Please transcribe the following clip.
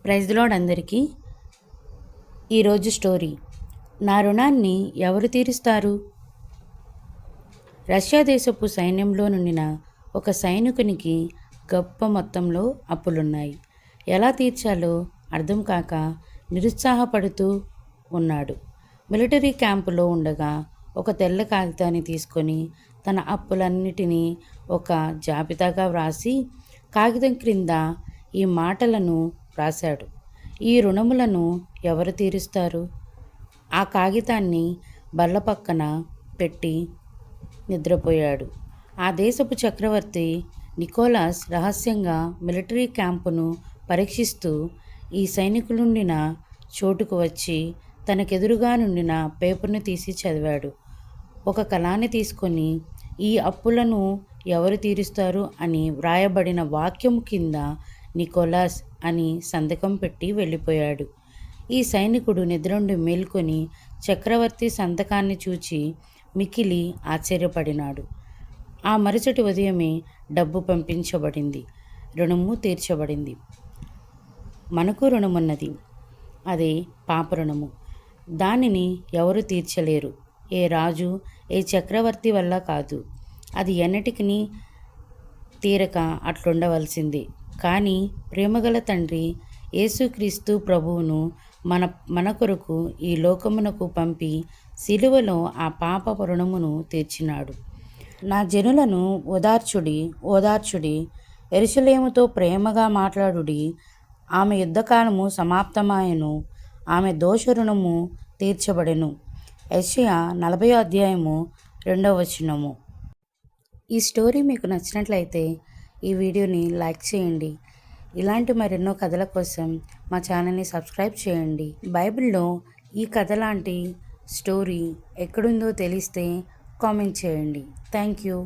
Praise the lord అందరికీ. ఈరోజు story, నా రుణాన్ని ఎవరు తీరుస్తారు? రష్యా దేశపు సైన్యంలో నుండిన ఒక సైనికునికి గొప్ప మొత్తంలో అప్పులున్నాయి. ఎలా తీర్చాలో అర్థం కాక నిరుత్సాహపడుతూ ఉన్నాడు. మిలిటరీ క్యాంపులో ఉండగా ఒక తెల్ల కాగితాన్ని తీసుకొని తన అప్పులన్నిటినీ ఒక జాబితాగా వ్రాసి కాగితం క్రింద ఈ మాటలను రాశాడు: ఈ రుణములను ఎవరు తీరుస్తారు? ఆ కాగితాన్ని బల్ల పక్కన పెట్టి నిద్రపోయాడు. ఆ దేశపు చక్రవర్తి నికోలాస్ రహస్యంగా మిలిటరీ క్యాంపును పరీక్షిస్తూ ఈ సైనికులుండిన చోటుకు వచ్చి తనకెదురుగా నుండిన పేపర్ను తీసి చదివాడు. ఒక కలాన్ని తీసుకొని ఈ అప్పులను ఎవరు తీరుస్తారు అని వ్రాయబడిన వాక్యం కింద నికోలాస్ అని సంతకం పెట్టి వెళ్ళిపోయాడు. ఈ సైనికుడు నిద్ర నుండి మేల్కొని చక్రవర్తి సంతకాన్ని చూచి మికిలి ఆశ్చర్యపడినాడు. ఆ మరుసటి ఉదయమే డబ్బు పంపించబడింది, రుణము తీర్చబడింది. మనకు రుణమున్నది, అదే పాప రుణము. దానిని ఎవరు తీర్చలేరు. ఏ రాజు, ఏ చక్రవర్తి వల్ల కాదు. అది ఎన్నటికి తీరక అట్లుండవలసిందే. కానీ ప్రేమగల తండ్రి యేసుక్రీస్తు ప్రభువును మన కొరకు ఈ లోకమునకు పంపి సిలువలో ఆ పాప రుణమును తీర్చినాడు. నా జనులను ఓదార్చుడి, యెరూషలేముతో ప్రేమగా మాట్లాడుడి. ఆమె యుద్ధకాలము సమాప్తమాయెను, ఆమె దోష రుణము తీర్చబడెను. యెషయా 40వ అధ్యాయము 2వ వచనము. ఈ స్టోరీ మీకు నచ్చినట్లయితే ఈ వీడియోని లైక్ చేయండి. ఇలాంటి మరెన్నో కథల కోసం మా ఛానల్ని సబ్స్క్రైబ్ చేయండి. బైబిల్లో ఈ కథ లాంటి స్టోరీ ఎక్కడుందో తెలిస్తే కామెంట్ చేయండి. Thank you.